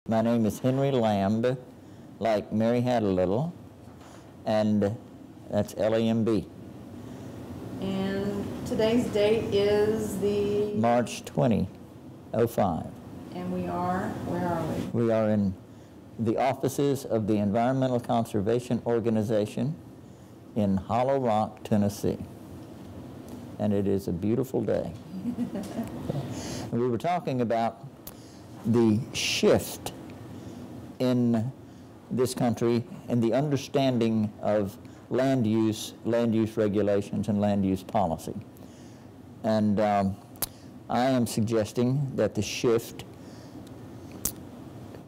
My name is Henry Lamb, like Mary Had a Little, and that's Lamb. And today's date is the... March 2005. And we are, where are we? We are in the offices of the Environmental Conservation Organization in Hollow Rock, Tennessee. And it is a beautiful day. We were talking about the shift in this country and the understanding of land use regulations, and land use policy. And I am suggesting that the shift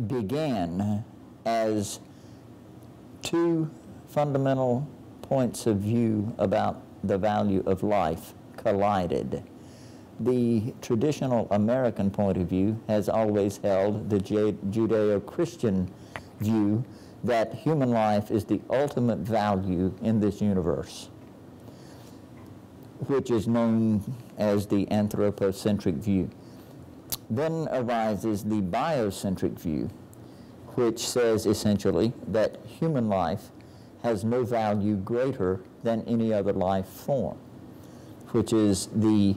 began as two fundamental points of view about the value of life collided. The traditional American point of view has always held the Judeo-Christian view that human life is the ultimate value in this universe, which is known as the anthropocentric view. Then arises the biocentric view, which says essentially that human life has no value greater than any other life form, which is the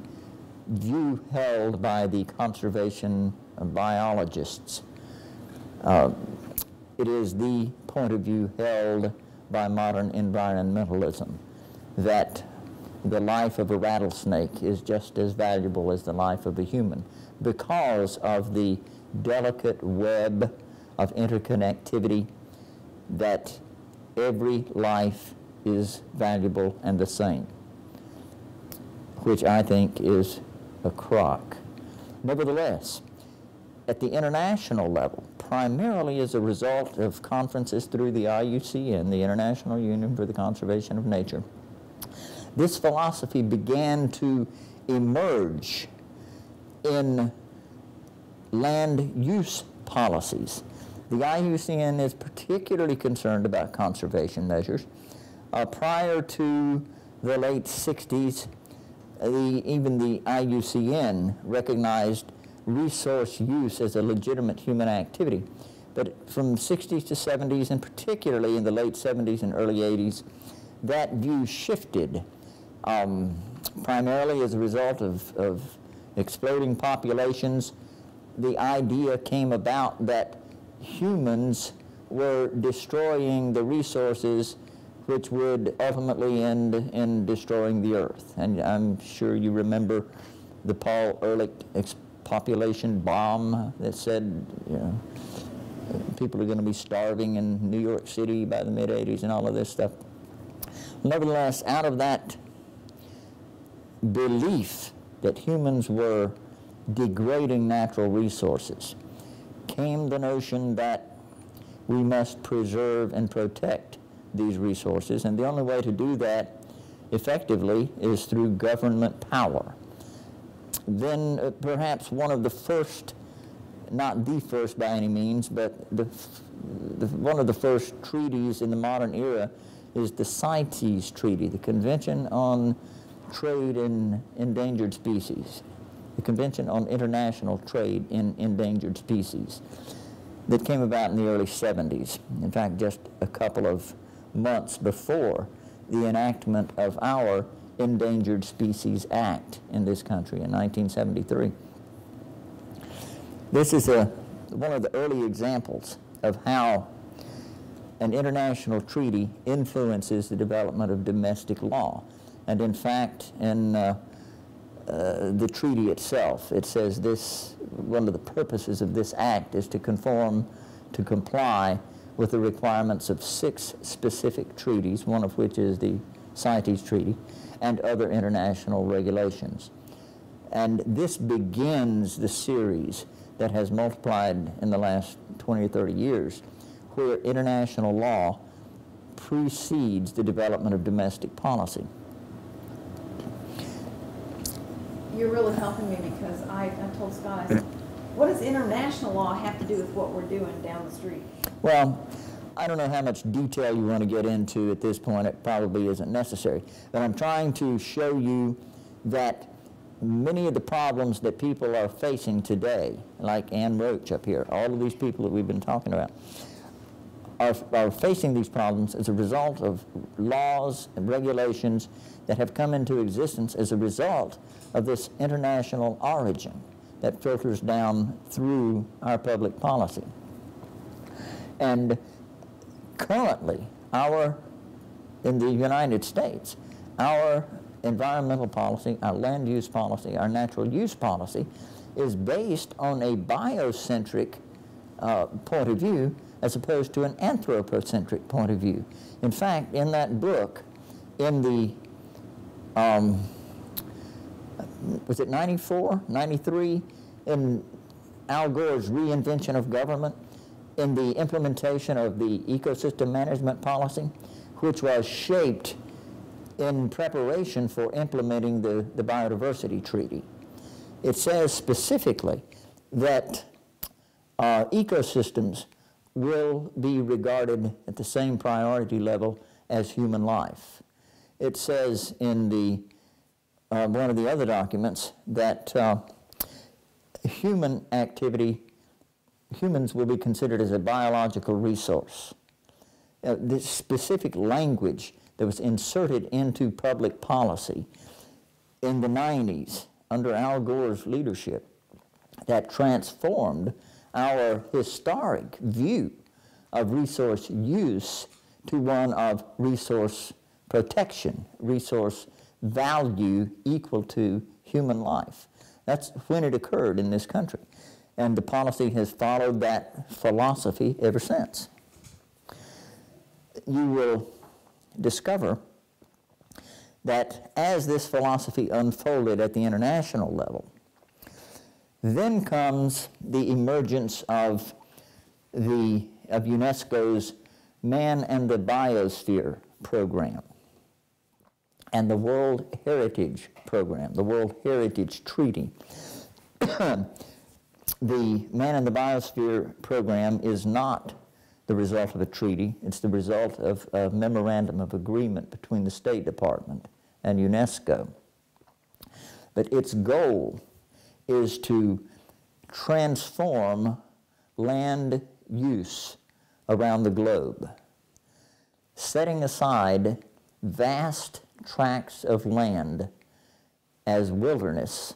view held by the conservation biologists. It is the point of view held by modern environmentalism, that the life of a rattlesnake is just as valuable as the life of a human because of the delicate web of interconnectivity, that every life is valuable and the same, which I think is a crock. Nevertheless, at the international level, primarily as a result of conferences through the IUCN, the International Union for the Conservation of Nature, this philosophy began to emerge in land use policies. The IUCN is particularly concerned about conservation measures. Prior to the late 60s, even the IUCN recognized resource use as a legitimate human activity. But from 60s to 70s, and particularly in the late 70s and early 80s, that view shifted, primarily as a result of exploding populations. The idea came about that humans were destroying the resources which would ultimately end in destroying the earth. And I'm sure you remember the Paul Ehrlich population bomb that said, you know, people are going to be starving in New York City by the mid-'80s and all of this stuff. Nevertheless, out of that belief that humans were degrading natural resources came the notion that we must preserve and protect these resources, and the only way to do that effectively is through government power. Then perhaps one of the first, not the first by any means, but one of the first treaties in the modern era is the CITES Treaty, the Convention on Trade in Endangered Species, the Convention on International Trade in Endangered Species, that came about in the early 70s. In fact, just a couple of months before the enactment of our Endangered Species Act in this country in 1973. This is one of the early examples of how an international treaty influences the development of domestic law. And in fact, in the treaty itself, it says this, one of the purposes of this act is to comply with the requirements of 6 specific treaties, one of which is the CITES Treaty, and other international regulations. And this begins the series that has multiplied in the last 20 or 30 years, where international law precedes the development of domestic policy. You're really helping me, because I told Scott, I said, what does international law have to do with what we're doing down the street? Well, I don't know how much detail you want to get into at this point. It probably isn't necessary. But I'm trying to show you that many of the problems that people are facing today, like Ann Roach up here, all of these people that we've been talking about, are facing these problems as a result of laws and regulations that have come into existence as a result of this international origin that filters down through our public policy. And currently, in the United States, our environmental policy, our land use policy, our natural use policy is based on a biocentric point of view as opposed to an anthropocentric point of view. In fact, in that book, in the, was it 94, 93, in Al Gore's reinvention of government, in the implementation of the ecosystem management policy, which was shaped in preparation for implementing the biodiversity treaty. It says specifically that ecosystems will be regarded at the same priority level as human life. It says in the one of the other documents that human activity, humans will be considered as a biological resource. This specific language that was inserted into public policy in the 90s under Al Gore's leadership that transformed our historic view of resource use to one of resource protection, resource value equal to human life. That's when it occurred in this country. And the policy has followed that philosophy ever since. You will discover that as this philosophy unfolded at the international level, then comes the emergence of UNESCO's Man and the Biosphere program and the World Heritage program, the World Heritage Treaty. The Man and the Biosphere program is not the result of a treaty. It's the result of a memorandum of agreement between the State Department and UNESCO. But its goal is to transform land use around the globe, setting aside vast tracts of land as wilderness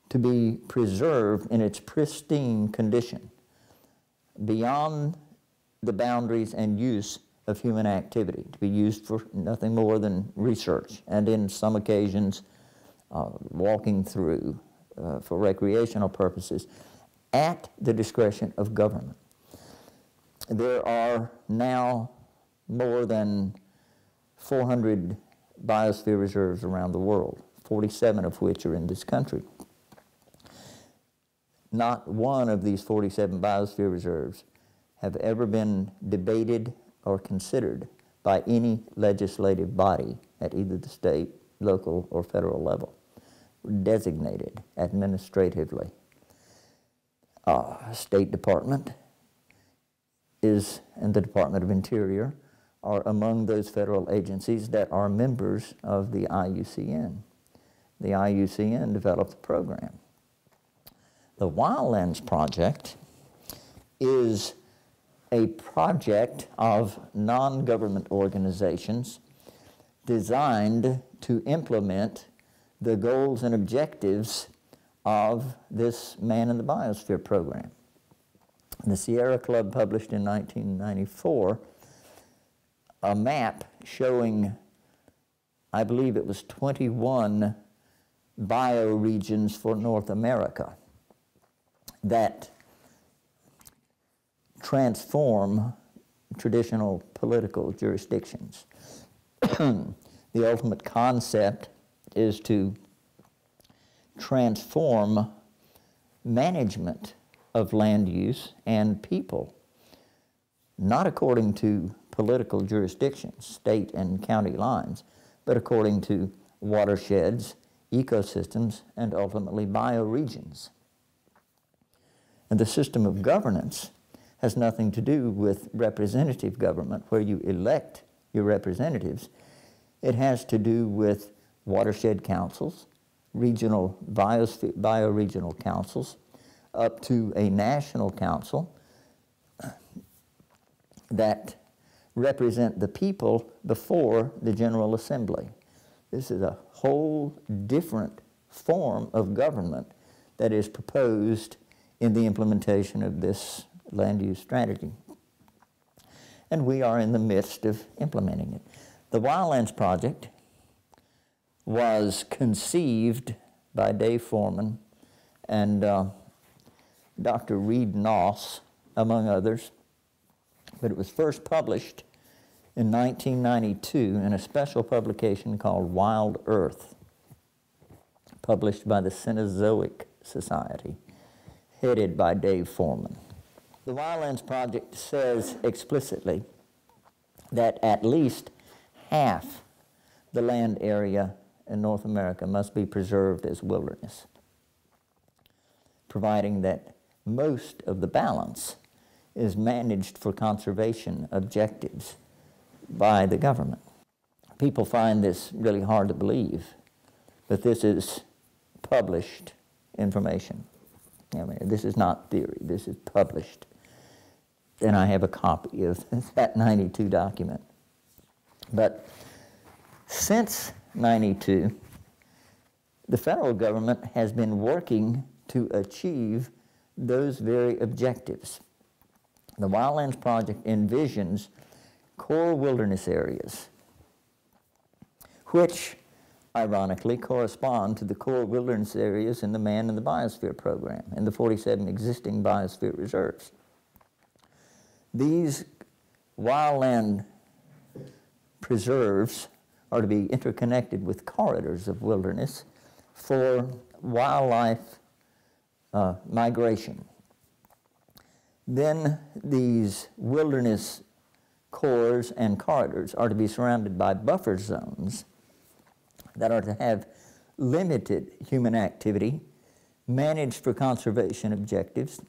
to be preserved in its pristine condition beyond the boundaries and use of human activity, to be used for nothing more than research and in some occasions walking through for recreational purposes at the discretion of government. There are now more than 400 biosphere reserves around the world, 47 of which are in this country. Not one of these 47 biosphere reserves have ever been debated or considered by any legislative body at either the state, local, or federal level, designated administratively. State Department and the Department of Interior are among those federal agencies that are members of the IUCN. The IUCN developed the program. The Wildlands Project is a project of non-government organizations designed to implement the goals and objectives of this Man in the Biosphere program. The Sierra Club published in 1994 a map showing, I believe it was 21 bioregions for North America that transform traditional political jurisdictions. The ultimate concept is to transform management of land use and people, not according to political jurisdictions, state and county lines, but according to watersheds, ecosystems, and ultimately bioregions. And the system of governance has nothing to do with representative government, where you elect your representatives. It has to do with watershed councils, regional bioregional councils up to a national council that represent the people before the General Assembly. This is a whole different form of government that is proposed in the implementation of this land use strategy. And we are in the midst of implementing it. The Wildlands Project was conceived by Dave Foreman and Dr. Reed Noss, among others, but it was first published in 1992 in a special publication called Wild Earth, published by the Cenozoic Society, headed by Dave Foreman. The Wildlands Project says explicitly that at least half the land area in North America must be preserved as wilderness, providing that most of the balance is managed for conservation objectives by the government. People find this really hard to believe, but this is published information. I mean, this is not theory, this is published. And I have a copy of that 92 document. But since 92, the federal government has been working to achieve those very objectives. The Wildlands Project envisions core wilderness areas, which ironically correspond to the core wilderness areas in the Man in the Biosphere program and the 47 existing biosphere reserves. These wildland preserves are to be interconnected with corridors of wilderness for wildlife migration. Then these wilderness cores and corridors are to be surrounded by buffer zones that are to have limited human activity, managed for conservation objectives.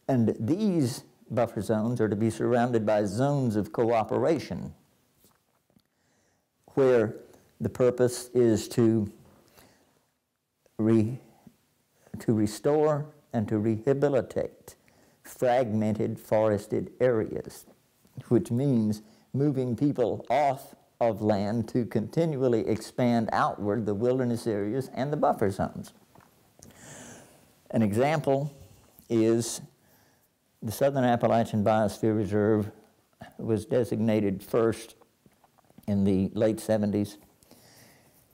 And these buffer zones are to be surrounded by zones of cooperation, where the purpose is to restore and to rehabilitate fragmented forested areas, which means moving people off of land to continually expand outward the wilderness areas and the buffer zones. An example is the Southern Appalachian Biosphere Reserve was designated first in the late 70s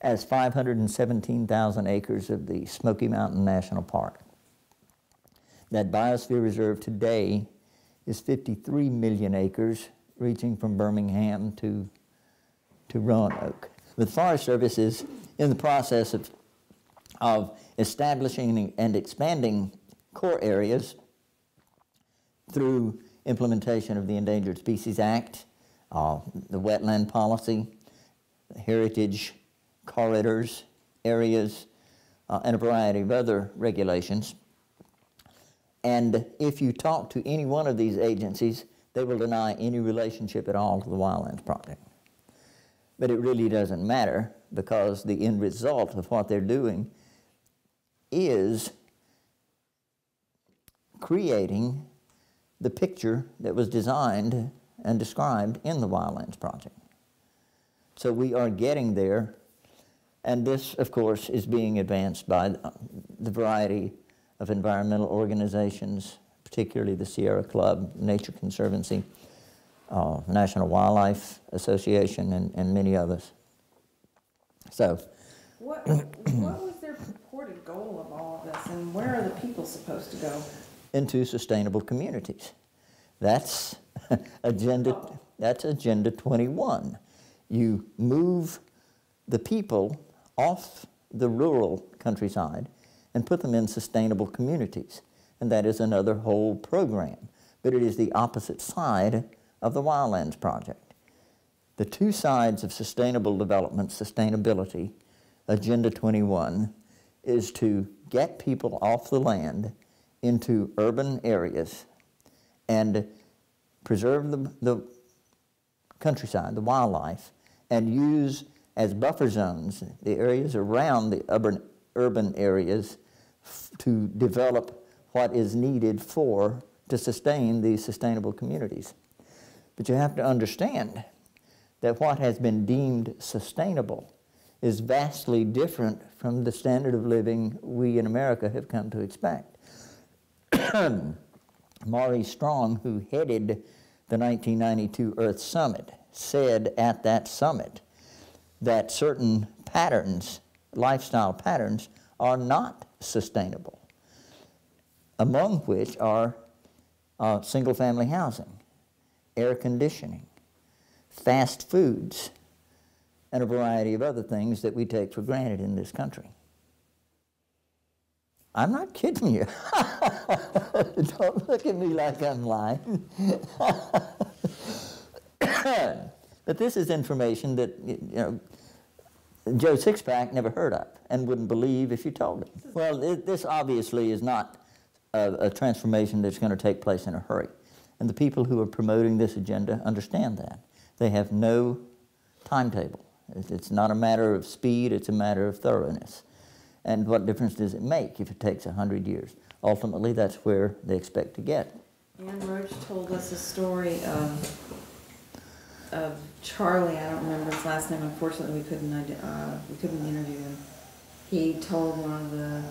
as 517,000 acres of the Smoky Mountain National Park. That biosphere reserve today is 53 million acres, reaching from Birmingham to Roanoke. The Forest Service is in the process of establishing and expanding core areas through implementation of the Endangered Species Act, the wetland policy, heritage corridors, areas, and a variety of other regulations. And if you talk to any one of these agencies, they will deny any relationship at all to the Wildlands Project. But it really doesn't matter, because the end result of what they're doing is creating the picture that was designed and described in the Wildlands Project. So we are getting there, and this, of course, is being advanced by the variety of environmental organizations, particularly the Sierra Club, Nature Conservancy, National Wildlife Association, and many others. So, what was their purported goal of all of this, and where are the people supposed to go? Into sustainable communities. That's Agenda 21. You move the people off the rural countryside and put them in sustainable communities. And that is another whole program. But it is the opposite side of the Wildlands Project. The two sides of sustainable development, sustainability, Agenda 21, is to get people off the land into urban areas and preserve the countryside, the wildlife, and use as buffer zones, the areas around the urban areas, to develop what is needed to sustain these sustainable communities. But you have to understand that what has been deemed sustainable is vastly different from the standard of living we in America have come to expect. Maurice Strong, who headed the 1992 Earth Summit, said at that summit that certain patterns, lifestyle patterns, are not sustainable, among which are single-family housing, air conditioning, fast foods, and a variety of other things that we take for granted in this country. I'm not kidding you. Don't look at me like I'm lying. But this is information that, you know, Joe Sixpack never heard of and wouldn't believe if you told him. Well, this obviously is not a transformation that's going to take place in a hurry. And the people who are promoting this agenda understand that. They have no timetable. It's not a matter of speed, it's a matter of thoroughness. And what difference does it make if it takes 100 years? Ultimately, that's where they expect to get. Ann Roach told us a story of Charlie. I don't remember his last name. Unfortunately, we couldn't interview him. He told one of the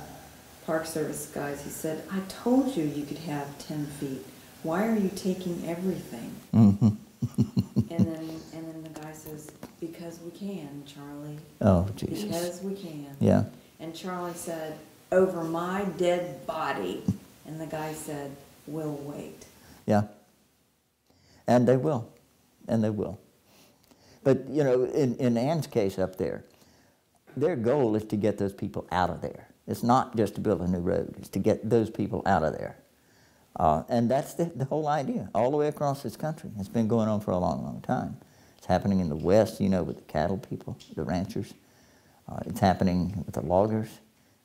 Park Service guys, he said, "I told you you could have 10 feet. Why are you taking everything?" Mm-hmm. and then the guy says, "Because we can, Charlie." Oh, Jesus. Because we can. Yeah. And Charlie said, "Over my dead body." And the guy said, "We'll wait." Yeah. And they will. And they will. But, you know, in Ann's case up there, their goal is to get those people out of there. It's not just to build a new road. It's to get those people out of there. And that's the whole idea, all the way across this country. It's been going on for a long, long time. It's happening in the West, you know, with the cattle people, the ranchers. It's happening with the loggers.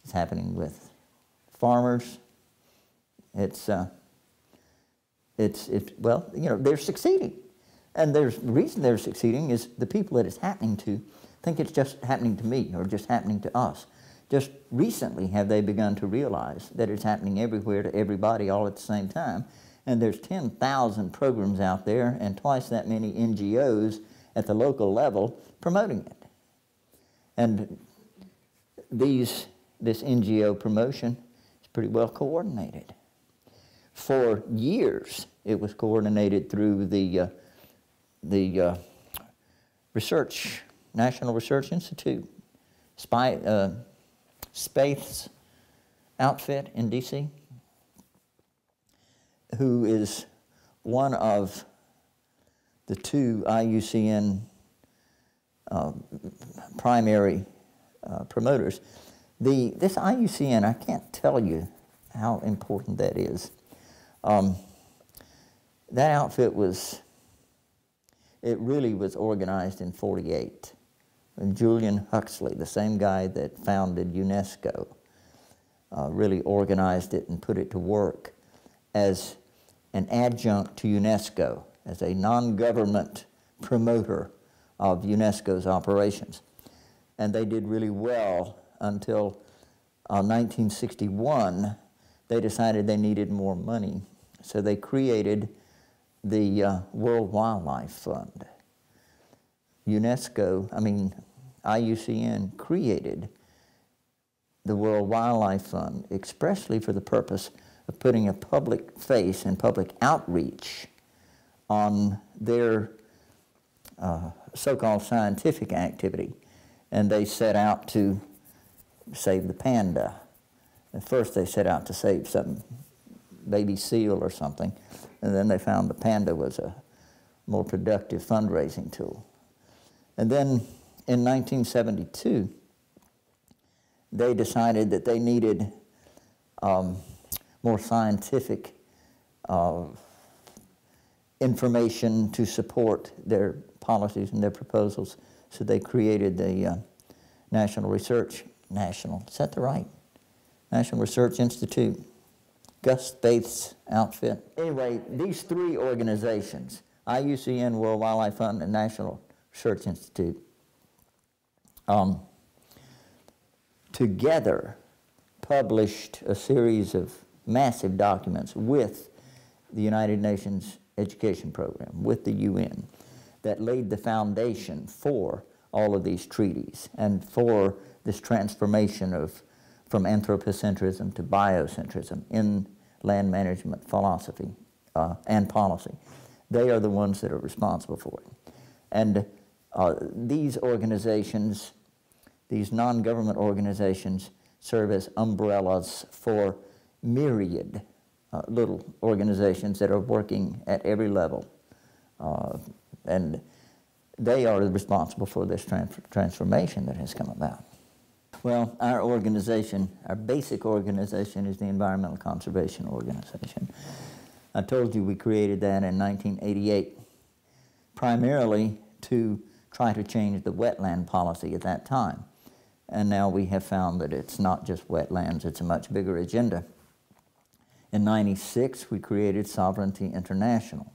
It's happening with farmers. Well, you know, they're succeeding. And the reason they're succeeding is the people that it's happening to think it's just happening to me or just happening to us. Just recently have they begun to realize that it's happening everywhere to everybody all at the same time. And there's 10,000 programs out there and twice that many NGOs at the local level promoting it. And this NGO promotion is pretty well coordinated. For years, it was coordinated through the National Research Institute, Spaith's outfit in D.C., who is one of the two IUCN primary promoters. This IUCN, I can't tell you how important that is. That outfit really was organized in '48. And Julian Huxley, the same guy that founded UNESCO, really organized it and put it to work as an adjunct to UNESCO, as a non-government promoter of UNESCO's operations. And they did really well until 1961. They decided they needed more money. So they created the World Wildlife Fund. IUCN created the World Wildlife Fund expressly for the purpose of putting a public face and public outreach on their so-called scientific activity. And they set out to save the panda. At first they set out to save some baby seal or something, and then they found the panda was a more productive fundraising tool. And then in 1972, they decided that they needed more scientific information to support their policies and their proposals. So they created the National Research Institute, Gus Spaith's outfit. Anyway, these three organizations, IUCN, World Wildlife Fund, and National Research Institute, together published a series of massive documents with the United Nations Education Program, with the UN, that laid the foundation for all of these treaties and for this transformation from anthropocentrism to biocentrism in land management philosophy and policy. They are the ones that are responsible for it. And these organizations, these non-government organizations, serve as umbrellas for myriad little organizations that are working at every level. And they are responsible for this transformation that has come about. Well, our organization, our basic organization, is the Environmental Conservation Organization. I told you we created that in 1988, primarily to try to change the wetland policy at that time. And now we have found that it's not just wetlands, it's a much bigger agenda. In '96, we created Sovereignty International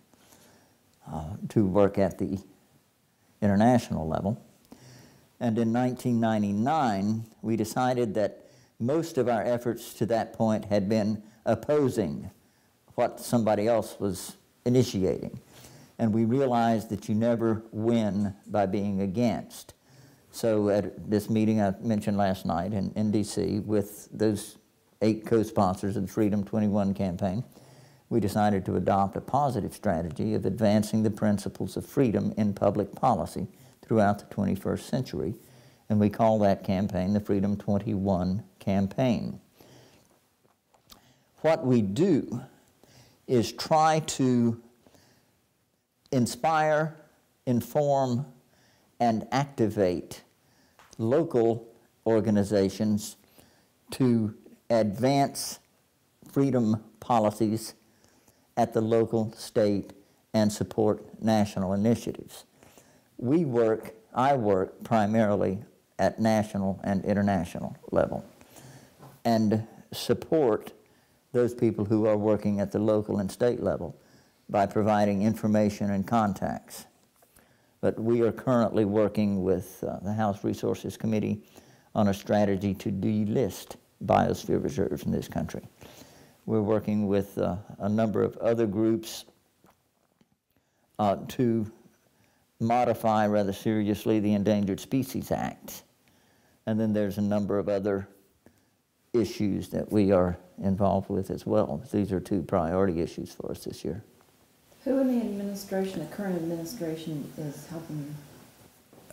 to work at the international level. And in 1999, we decided that most of our efforts to that point had been opposing what somebody else was initiating. And we realized that you never win by being against. So at this meeting I mentioned last night in D.C. with those 8 co-sponsors of the Freedom 21 campaign, we decided to adopt a positive strategy of advancing the principles of freedom in public policy throughout the 21st century, and we call that campaign the Freedom 21 campaign. What we do is try to inspire, inform, and activate local organizations to advance freedom policies at the local, state, and support national initiatives. I work primarily at national and international level and support those people who are working at the local and state level by providing information and contacts. But we are currently working with the House Resources Committee on a strategy to delist biosphere reserves in this country. We're working with a number of other groups to modify rather seriously the Endangered Species Act. And then there's a number of other issues that we are involved with as well. These are 2 priority issues for us this year. Who in the administration, the current administration, is helping you?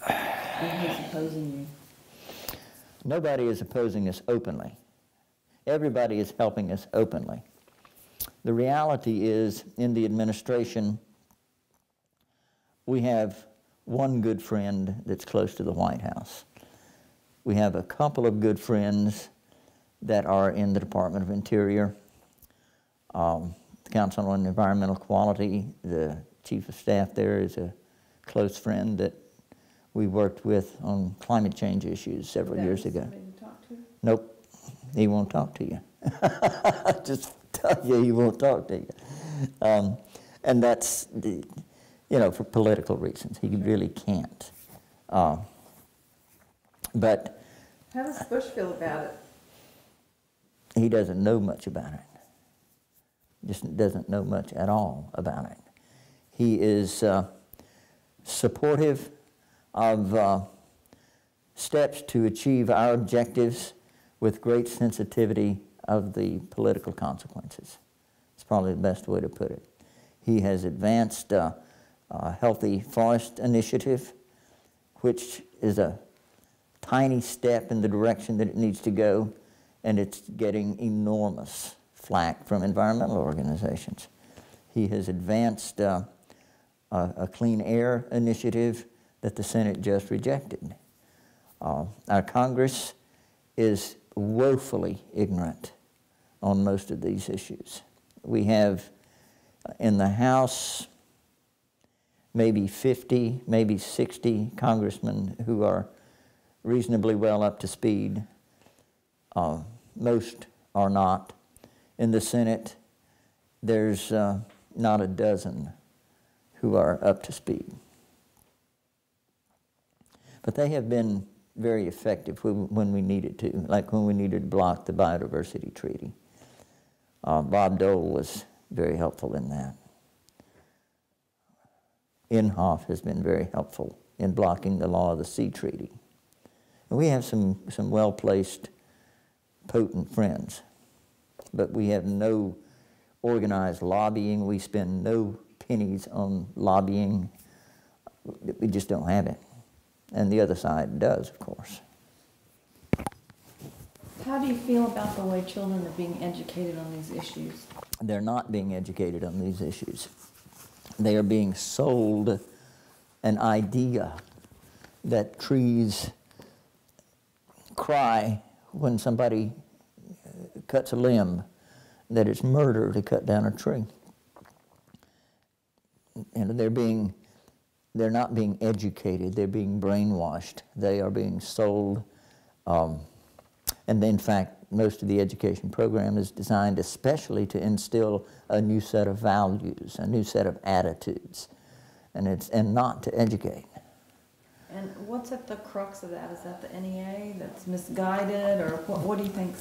And who's opposing you? Nobody is opposing us openly. Everybody is helping us openly. The reality is, in the administration, we have one good friend that's close to the White House. We have a couple of good friends that are in the Department of Interior. The Council on Environmental Quality, the Chief of Staff there is a close friend that we worked with on climate change issues several years ago. Somebody to talk to? Nope, he won't talk to you. Just tell you he won't talk to you. And that's, for political reasons. He really can't. But how does Bush feel about it? He doesn't know much about it. Just doesn't know much at all about it. He is supportive of steps to achieve our objectives with great sensitivity of the political consequences. It's probably the best way to put it. He has advanced a Healthy Forest Initiative, which is a tiny step in the direction that it needs to go, and it's getting enormous flack from environmental organizations. He has advanced a Clean Air Initiative that the Senate just rejected. Our Congress is woefully ignorant on most of these issues. We have in the House maybe 50, maybe 60 congressmen who are reasonably well up to speed. Most are not. In the Senate, there's not a dozen who are up to speed. But they have been very effective when we needed to, like when we needed to block the biodiversity treaty. Bob Dole was very helpful in that. Inhofe has been very helpful in blocking the Law of the Sea Treaty. And we have some well-placed, potent friends, but we have no organized lobbying. We spend no pennies on lobbying. We just don't have it. And the other side does, of course. How do you feel about the way children are being educated on these issues? They're not being educated on these issues. They are being sold an idea that trees cry when somebody cuts a limb, that it's murder to cut down a tree. And they're not being educated, they're being brainwashed. They are being sold, and in fact, most of the education program is designed especially to instill a new set of values, a new set of attitudes, and not to educate. And what's at the crux of that? Is that the NEA that's misguided, or what do you think?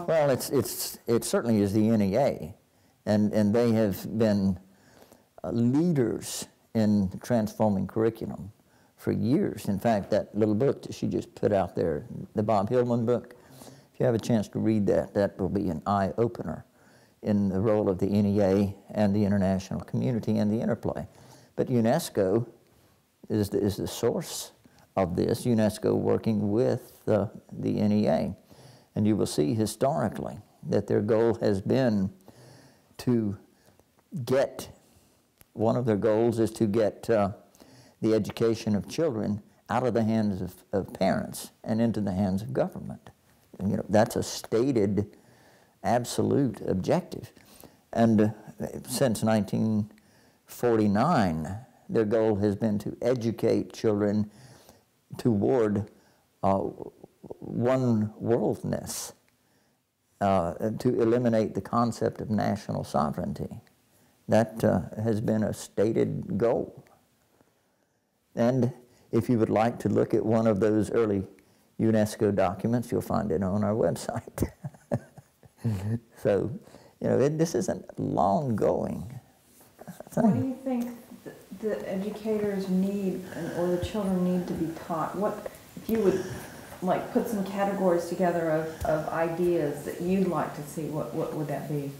Well, it certainly is the NEA, and they have been leaders in transforming curriculum for years. In fact, that little book that she just put out there, the Bob Hillman book, if you have a chance to read that, that will be an eye-opener in the role of the NEA and the international community and the interplay. But UNESCO is the source of this, UNESCO working with the NEA. And you will see historically that their goal has been to get, one of their goals is to get the education of children out of the hands of parents and into the hands of government. And, you know, that's a stated absolute objective. And since 1949, their goal has been to educate children toward one worldness, to eliminate the concept of national sovereignty. That has been a stated goal. And if you would like to look at one of those early UNESCO documents, you'll find it on our website. So, you know, this isn't long-going thing. What do you think the educators need, or the children need to be taught? What, if you would like put some categories together of ideas that you'd like to see, what would that be?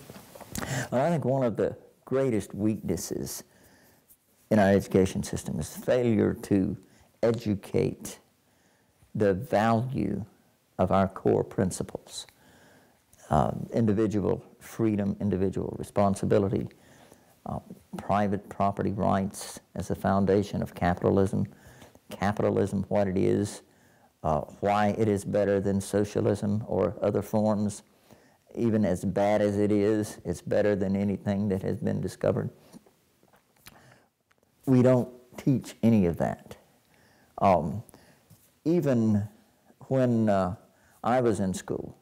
Well, I think one of the greatest weaknesses in our education system is failure to educate the value of our core principles. Individual freedom, individual responsibility, private property rights as the foundation of capitalism, what it is, why it is better than socialism or other forms. Even as bad as it is, it's better than anything that has been discovered. We don't teach any of that. Even when I was in school,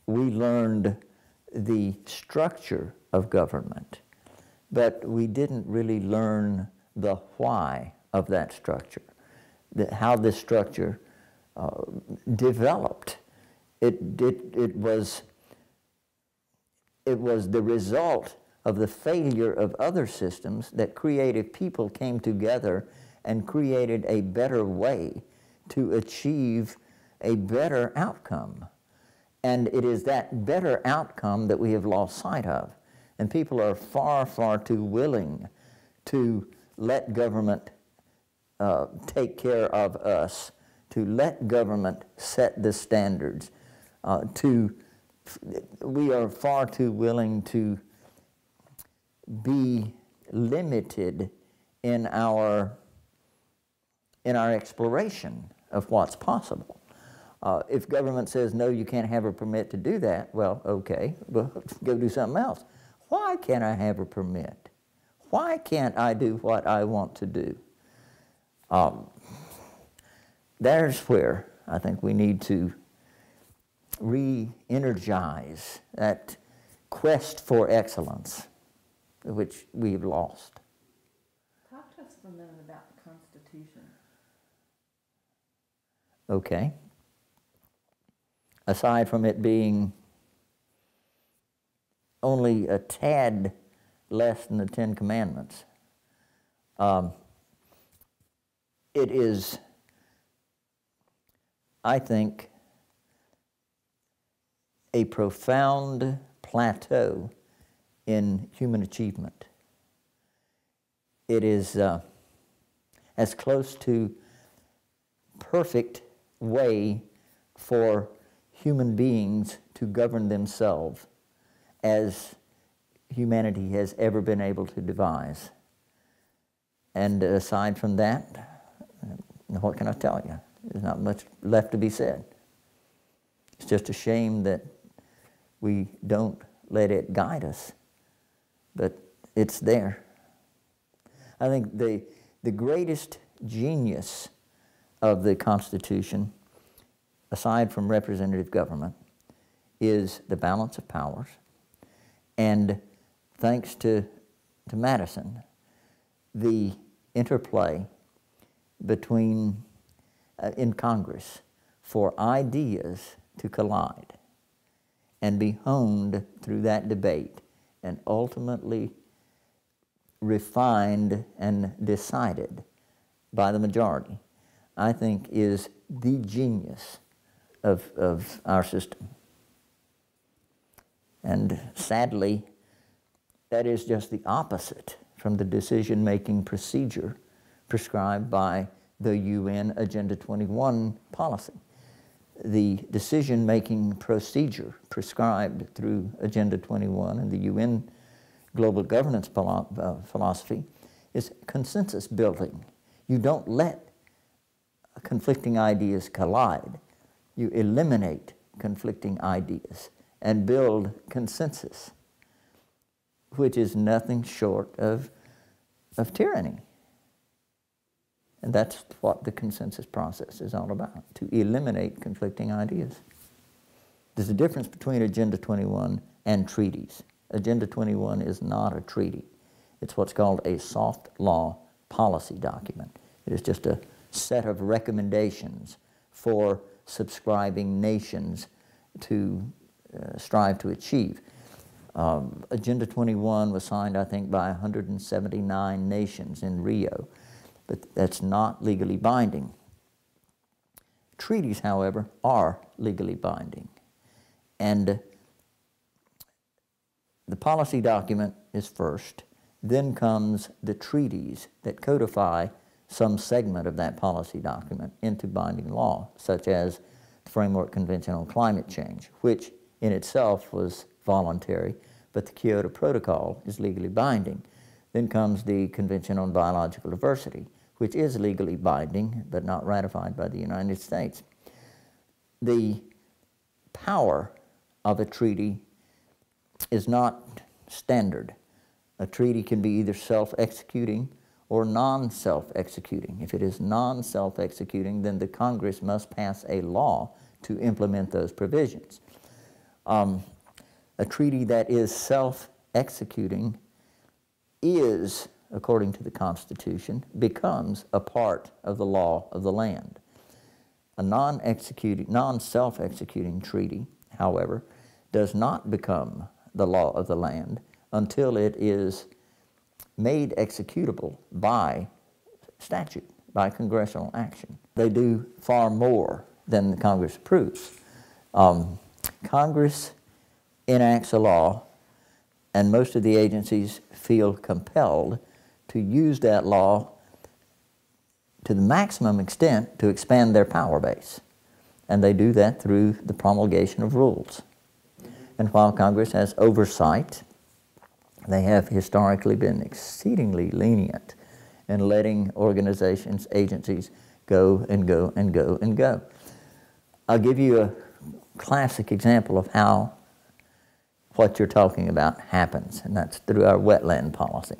we learned the structure of government, but we didn't really learn the why of that structure, how this structure developed. It was the result of the failure of other systems that creative people came together and created a better way to achieve a better outcome. And it is that better outcome that we have lost sight of. And people are far, far too willing to let government take care of us, to let government set the standards, we are far too willing to be limited in our exploration of what's possible. If government says, no, you can't have a permit to do that, well, okay, well, go do something else. Why can't I have a permit? Why can't I do what I want to do? There's where I think we need to re-energize that quest for excellence, which we've lost. Talk to us for a minute about the Constitution. Okay. Aside from it being only a tad less than the Ten Commandments, it is, I think, a profound plateau in human achievement. It is as close to perfect way for human beings to govern themselves as humanity has ever been able to devise. And aside from that, what can I tell you? There's not much left to be said. It's just a shame that we don't let it guide us, but it's there. I think the greatest genius of the Constitution, aside from representative government, is the balance of powers. And thanks to Madison, the interplay between, in Congress, for ideas to collide and be honed through that debate and ultimately refined and decided by the majority, I think is the genius of our system. And sadly, that is just the opposite from the decision-making procedure prescribed by the UN Agenda 21 policy. The decision-making procedure prescribed through Agenda 21 and the UN global governance philosophy is consensus building. You don't let conflicting ideas collide. You eliminate conflicting ideas and build consensus, which is nothing short of tyranny. And that's what the consensus process is all about, to eliminate conflicting ideas. There's a difference between Agenda 21 and treaties. Agenda 21 is not a treaty. It's what's called a soft law policy document. It is just a set of recommendations for subscribing nations to strive to achieve. Agenda 21 was signed, I think, by 179 nations in Rio, but that's not legally binding. Treaties, however, are legally binding. And the policy document is first, then comes the treaties that codify some segment of that policy document into binding law, such as the Framework Convention on Climate Change, which in itself was voluntary, but the Kyoto Protocol is legally binding. Then comes the Convention on Biological Diversity, which is legally binding, but not ratified by the United States. The power of a treaty is not standard. A treaty can be either self-executing or non-self-executing. If it is non-self-executing, then the Congress must pass a law to implement those provisions. A treaty that is self-executing is, according to the Constitution, becomes a part of the law of the land. A non-self-executing treaty, however, does not become the law of the land until it is made executable by statute, by congressional action. They do far more than the Congress approves. Congress enacts a law, and most of the agencies feel compelled to use that law to the maximum extent to expand their power base. And they do that through the promulgation of rules. And while Congress has oversight, they have historically been exceedingly lenient in letting organizations, agencies go and go and go and go. I'll give you a classic example of how what you're talking about happens, and that's through our wetland policy.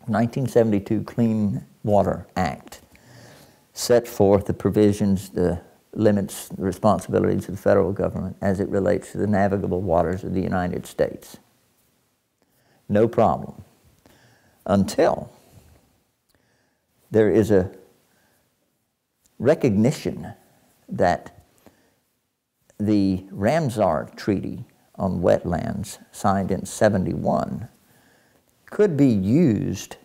1972 Clean Water Act set forth the provisions, the limits, the responsibilities of the federal government as it relates to the navigable waters of the United States. No problem. Until there is a recognition that the Ramsar Treaty on Wetlands, signed in '71, could be used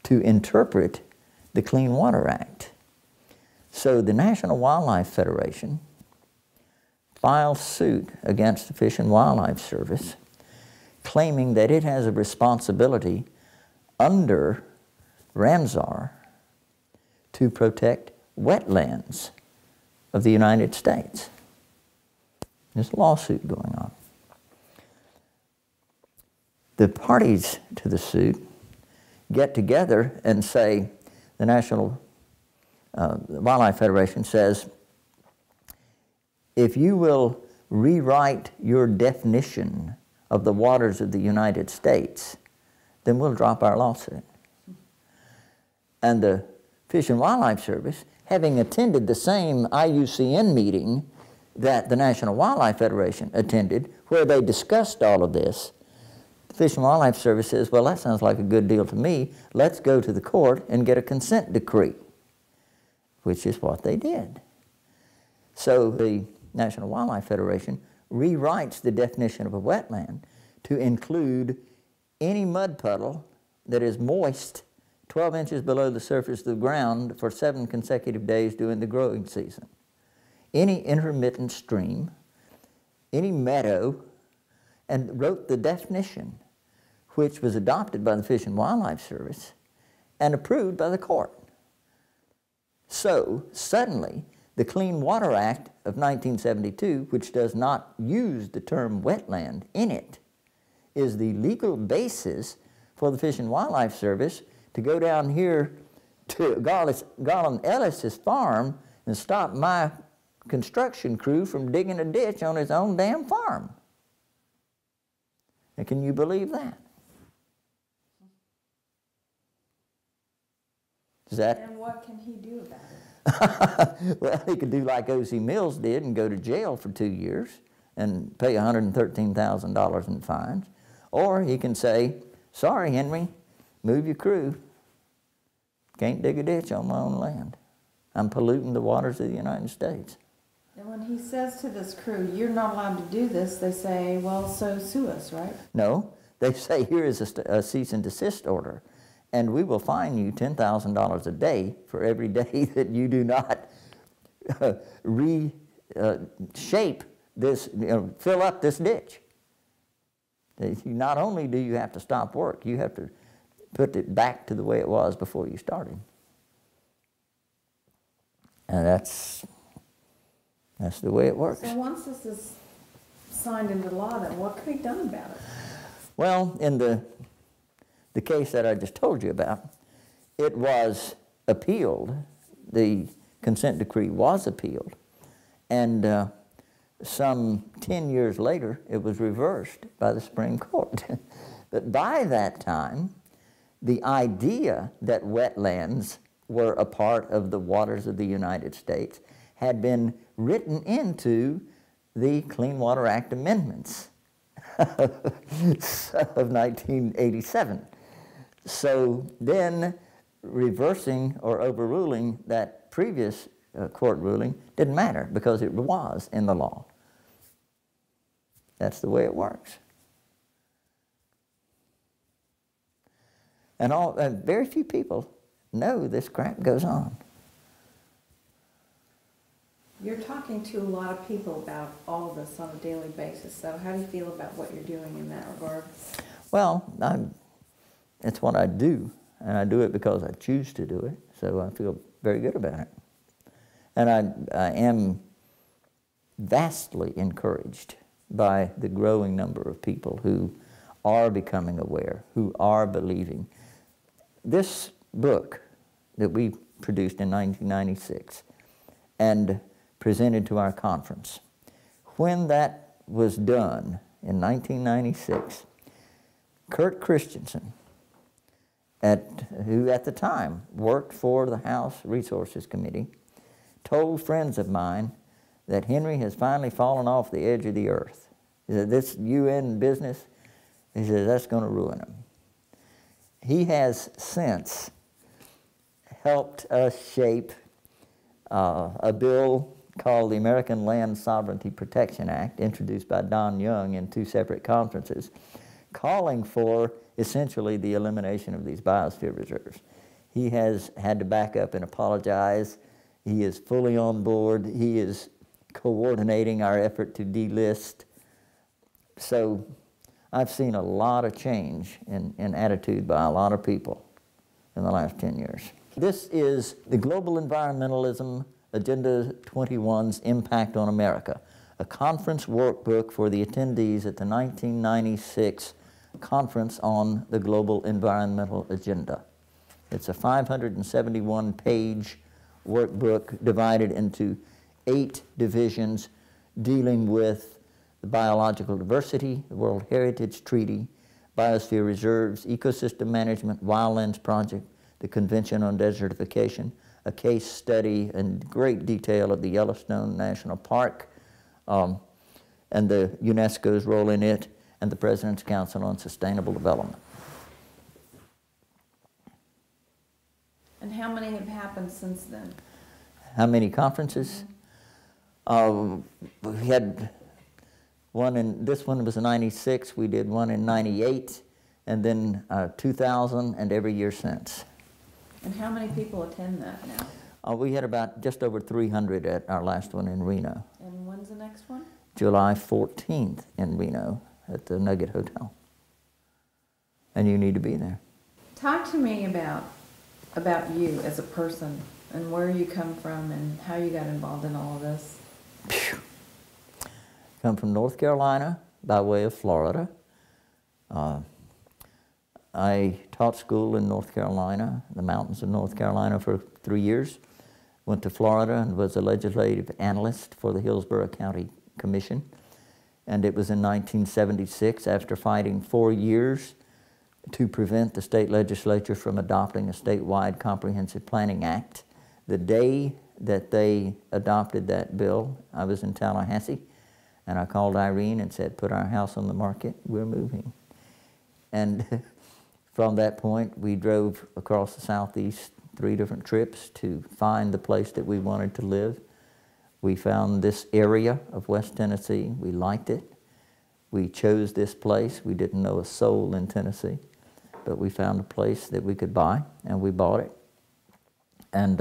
to interpret the Clean Water Act. So the National Wildlife Federation filed suit against the Fish and Wildlife Service, claiming that it has a responsibility under Ramsar to protect wetlands of the United States. There's a lawsuit going on. The parties to the suit get together and say, the National Wildlife Federation says, if you will rewrite your definition of the waters of the United States, then we'll drop our lawsuit. And the Fish and Wildlife Service, having attended the same IUCN meeting that the National Wildlife Federation attended, where they discussed all of this, the Fish and Wildlife Service says, well, that sounds like a good deal to me. Let's go to the court and get a consent decree, which is what they did. So the National Wildlife Federation rewrites the definition of a wetland to include any mud puddle that is moist 12 inches below the surface of the ground for 7 consecutive days during the growing season. Any intermittent stream, any meadow, and wrote the definition, which was adopted by the Fish and Wildlife Service and approved by the court. So suddenly, the Clean Water Act of 1972, which does not use the term wetland in it, is the legal basis for the Fish and Wildlife Service to go down here to Garland Ellis's farm and stop my construction crew from digging a ditch on his own damn farm. Now, can you believe that? Is that? And what can he do about it? Well, he could do like O.C. Mills did and go to jail for 2 years and pay $113,000 in fines. Or he can say, sorry, Henry, move your crew. Can't dig a ditch on my own land. I'm polluting the waters of the United States. And when he says to this crew, you're not allowed to do this, they say, well, so sue us, right? No, they say, here is a cease and desist order, and we will fine you $10,000 a day for every day that you do not reshape this, fill up this ditch. Not only do you have to stop work, you have to put it back to the way it was before you started. And that's the way it works. So once this is signed into law, then what can be done about it? Well, in the case that I just told you about, it was appealed. The consent decree was appealed. And some 10 years later, it was reversed by the Supreme Court. But by that time, the idea that wetlands were a part of the waters of the United States had been written into the Clean Water Act amendments of 1987. So then reversing or overruling that previous court ruling didn't matter because it was in the law. That's the way it works. And very few people know this crap goes on. You're talking to a lot of people about all of this on a daily basis, so how do you feel about what you're doing in that regard? Well, it's what I do, and I do it because I choose to do it, so I feel very good about it. And I am vastly encouraged by the growing number of people who are becoming aware, who are believing. This book that we produced in 1996 and presented to our conference, when that was done in 1996, Kurt Christensen, who at the time worked for the House Resources Committee, told friends of mine that Henry has finally fallen off the edge of the earth. He said, this UN business, he said, that's going to ruin him. He has since helped us shape a bill called the American Land Sovereignty Protection Act, introduced by Don Young in 2 separate conferences, calling for essentially the elimination of these biosphere reserves. He has had to back up and apologize. He is fully on board. He is coordinating our effort to delist. So I've seen a lot of change in attitude by a lot of people in the last 10 years. This is the Global Environmentalism Agenda 21's Impact on America, a conference workbook for the attendees at the 1996 Conference on the Global Environmental Agenda. It's a 571-page workbook divided into 8 divisions dealing with the biological diversity, the World Heritage Treaty, biosphere reserves, ecosystem management, wildlands project, the Convention on Desertification, a case study in great detail of the Yellowstone National Park, and the UNESCO's role in it, and the President's Council on Sustainable Development. And how many have happened since then? How many conferences? We had one in, this one was in 96, we did one in 98, and then 2000, and every year since. And how many people attend that now? We had about just over 300 at our last one in Reno. And when's the next one? July 14th in Reno at the Nugget Hotel. And you need to be there. Talk to me about you as a person and where you come from and how you got involved in all of this. Come from North Carolina by way of Florida. I taught school in North Carolina, the mountains of North Carolina, for 3 years. Went to Florida and was a legislative analyst for the Hillsborough County Commission. And it was in 1976, after fighting 4 years to prevent the state legislature from adopting a statewide comprehensive planning act. The day that they adopted that bill, I was in Tallahassee, and I called Irene and said, put our house on the market, we're moving. And from that point, we drove across the Southeast 3 different trips to find the place that we wanted to live. We found this area of West Tennessee. We liked it. We chose this place. We didn't know a soul in Tennessee, but we found a place that we could buy, and we bought it. And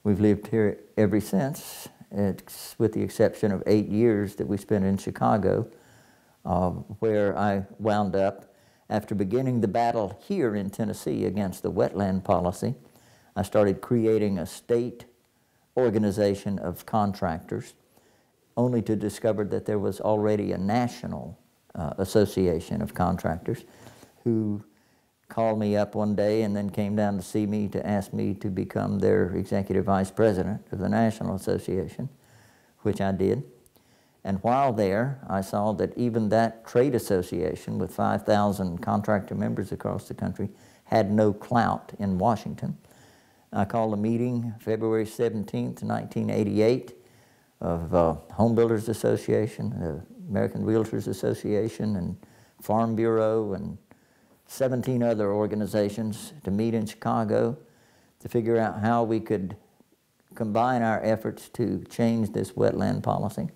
we've lived here ever since, with the exception of 8 years that we spent in Chicago, where I wound up. After beginning the battle here in Tennessee against the wetland policy, I started creating a state organization of contractors, only to discover that there was already a national association of contractors who called me up one day and then came down to see me to ask me to become their executive vice president of the National Association, which I did. And while there, I saw that even that trade association with 5,000 contractor members across the country had no clout in Washington. I called a meeting February 17th, 1988 of Home Builders Association, the American Realtors Association, and Farm Bureau, and 17 other organizations to meet in Chicago to figure out how we could combine our efforts to change this wetland policy.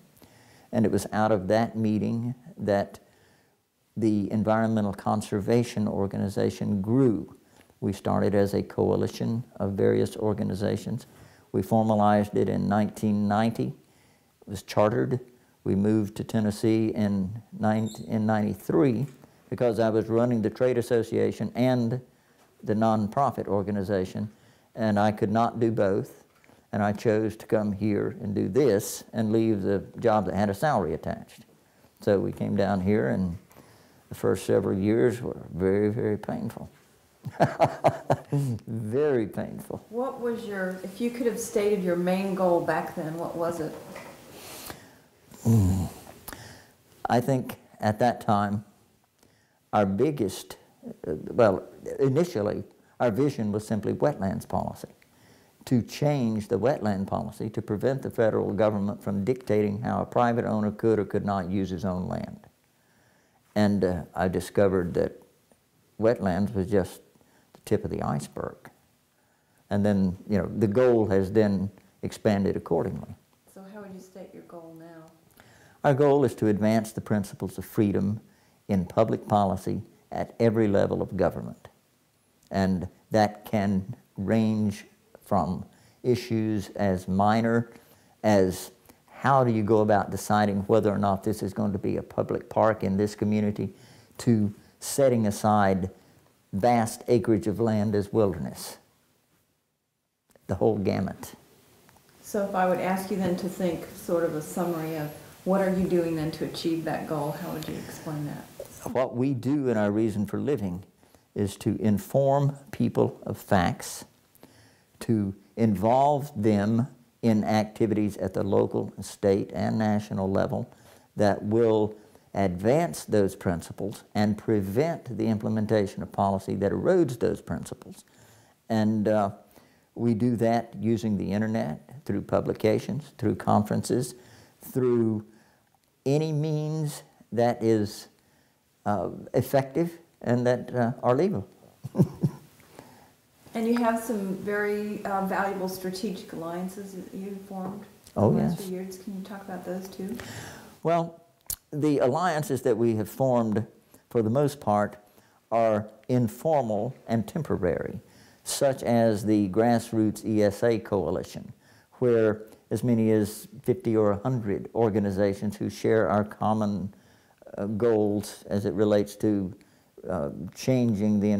And it was out of that meeting that the Environmental Conservation Organization grew. We started as a coalition of various organizations. We formalized it in 1990. It was chartered. We moved to Tennessee in 93 because I was running the trade association and the nonprofit organization, and I could not do both. And I chose to come here and do this and leave the job that had a salary attached. So we came down here, and the first several years were very, very painful. Very painful. What was your, if you could have stated your main goal back then, what was it? I think at that time, our biggest, well, initially, our vision was simply wetlands policy. To change the wetland policy to prevent the federal government from dictating how a private owner could or could not use his own land. And I discovered that wetlands was just the tip of the iceberg. And then, you know, the goal has then expanded accordingly. goal now? Our goal is to advance the principles of freedom in public policy at every level of government. And that can range from issues as minor as how do you go about deciding whether or not this is going to be a public park in this community, to setting aside vast acreage of land as wilderness. The whole gamut. So if I would ask you then to think sort of a summary of what are you doing then to achieve that goal, how would you explain that? What we do in our reason for living is to inform people of facts, to involve them in activities at the local, state, and national level that will advance those principles and prevent the implementation of policy that erodes those principles. And we do that using the internet, through publications, through conferences, through any means that is effective and that are legal. And you have some very valuable strategic alliances that you've formed Oh, in the last yes. few years. Can you talk about those too? Well, the alliances that we have formed, for the most part, are informal and temporary, such as the Grassroots ESA Coalition, where as many as 50 or 100 organizations who share our common goals as it relates to changing the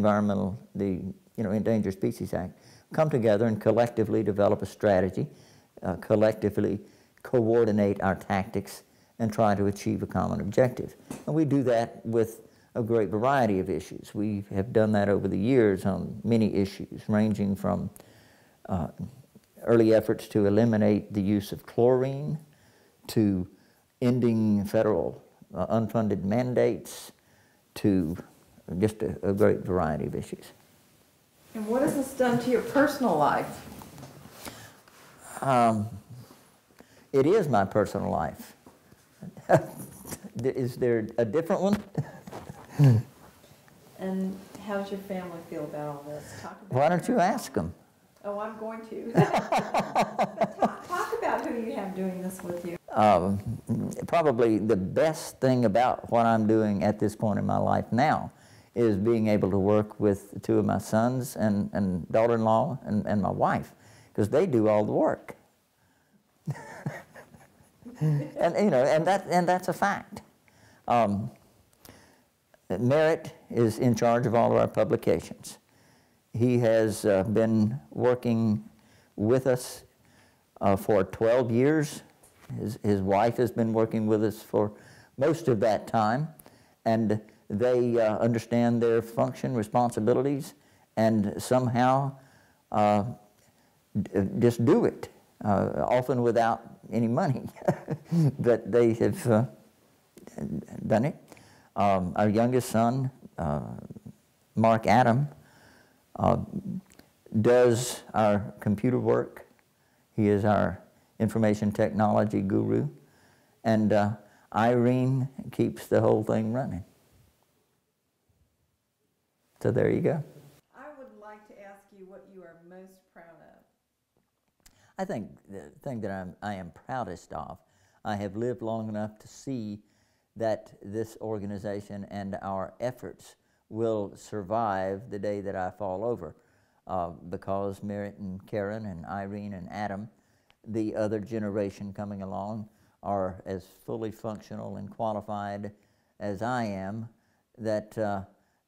Endangered Species Act, come together and collectively develop a strategy, collectively coordinate our tactics, and try to achieve a common objective. And we do that with a great variety of issues. We have done that over the years on many issues, ranging from early efforts to eliminate the use of chlorine, to ending federal unfunded mandates, to just a great variety of issues. And what has this done to your personal life? It is my personal life. Is there a different one? And how does your family feel about all this? Talk about Why don't you ask them? Oh, I'm going to. Talk about who you have doing this with you. Probably the best thing about what I'm doing at this point in my life now is being able to work with two of my sons and daughter-in-law and my wife, because they do all the work. and that's a fact. Merritt is in charge of all of our publications. He has been working with us for 12 years. His wife has been working with us for most of that time, and they understand their function, responsibilities, and somehow just do it, often without any money. But they have done it. Our youngest son, Mark Adam, does our computer work. He is our information technology guru. And Irene keeps the whole thing running. So there you go. I would like to ask you what you are most proud of. I think the thing that I am proudest of, I have lived long enough to see that this organization and our efforts will survive the day that I fall over, because Merritt and Karen and Irene and Adam, the other generation coming along, are as fully functional and qualified as I am, that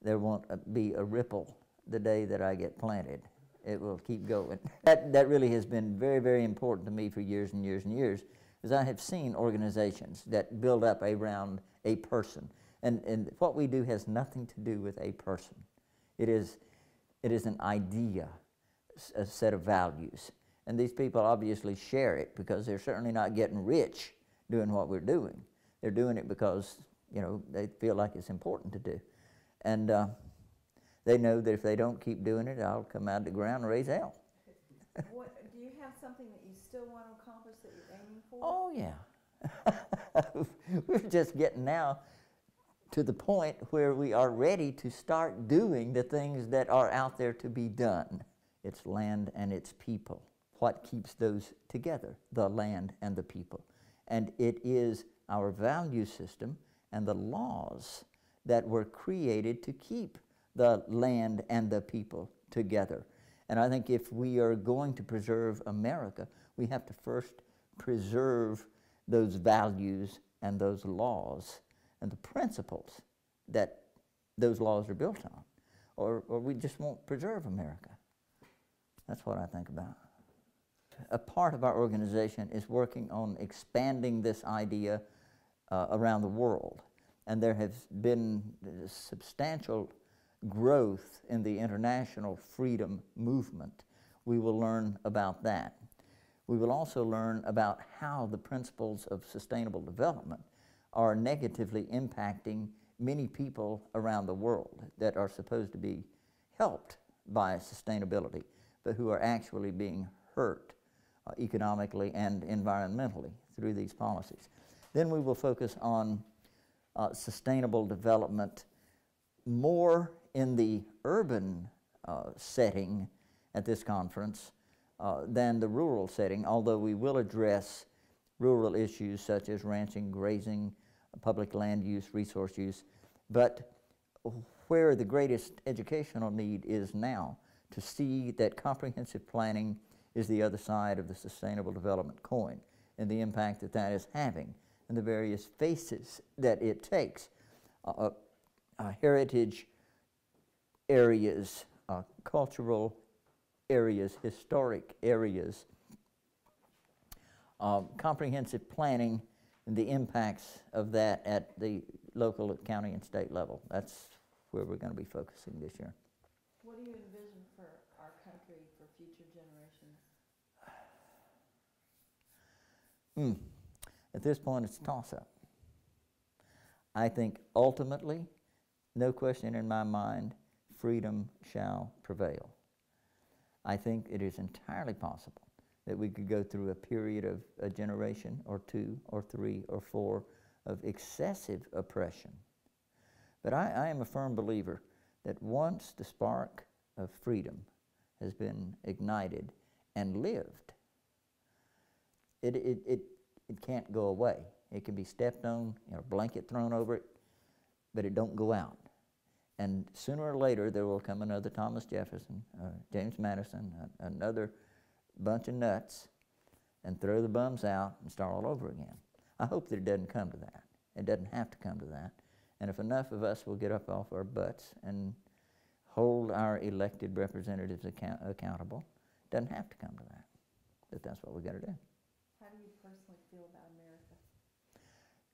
there won't be a ripple the day that I get planted. It will keep going. That really has been very, very important to me for years and years and years, because I have seen organizations that build up around a person. And what we do has nothing to do with a person. It is an idea, a set of values. And these people obviously share it, because they're certainly not getting rich doing what we're doing. They're doing it because, they feel like it's important to do. And they know that if they don't keep doing it, I'll come out of the ground and raise hell. Do you have something that you still want to accomplish that you're aiming for? Oh, yeah. We're just getting now to the point where we are ready to start doing the things that are out there to be done. It's land and it's people. What keeps those together? The land and the people. And it is our value system and the laws that were created to keep the land and the people together. And I think if we are going to preserve America, we have to first preserve those values and those laws and the principles that those laws are built on, or we just won't preserve America. That's what I think about. A part of our organization is working on expanding this idea around the world. And there has been substantial growth in the international freedom movement. We will learn about that. We will also learn about how the principles of sustainable development are negatively impacting many people around the world that are supposed to be helped by sustainability, but who are actually being hurt economically and environmentally through these policies. Then we will focus on sustainable development more in the urban setting at this conference than the rural setting, although we will address rural issues such as ranching, grazing, public land use, resource use. But where the greatest educational need is now, to see that comprehensive planning is the other side of the sustainable development coin, and the impact that that is having, and the various faces that it takes. Heritage areas, cultural areas, historic areas, comprehensive planning, and the impacts of that at the local, county, and state level. That's where we're going to be focusing this year. What do you envision for our country for future generations? At this point, it's a toss-up. I think ultimately, no question in my mind, freedom shall prevail. I think it is entirely possible that we could go through a period of a generation or two or three or four of excessive oppression. But I am a firm believer that once the spark of freedom has been ignited and lived, it can't go away. It can be stepped on, a blanket thrown over it, but it don't go out. And sooner or later there will come another Thomas Jefferson, James Madison, another bunch of nuts, and throw the bums out and start all over again. I hope that it doesn't come to that. It doesn't have to come to that. And if enough of us will get up off our butts and hold our elected representatives accountable, it doesn't have to come to that. But that's what we got to do. How do you personally feel about America?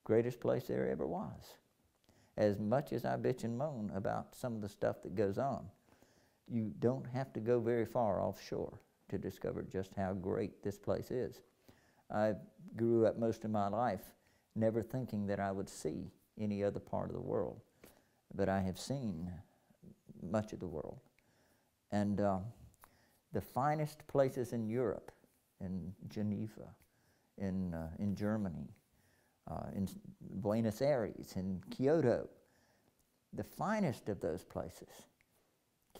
Greatest place there ever was. As much as I bitch and moan about some of the stuff that goes on, you don't have to go very far offshore to discover just how great this place is. I grew up most of my life never thinking that I would see any other part of the world, but I have seen much of the world. And the finest places in Europe, in Geneva, in Germany, in Buenos Aires, in Kyoto, the finest of those places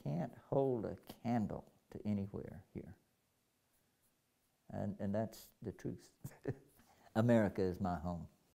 can't hold a candle to anywhere here. And that's the truth. America is my home.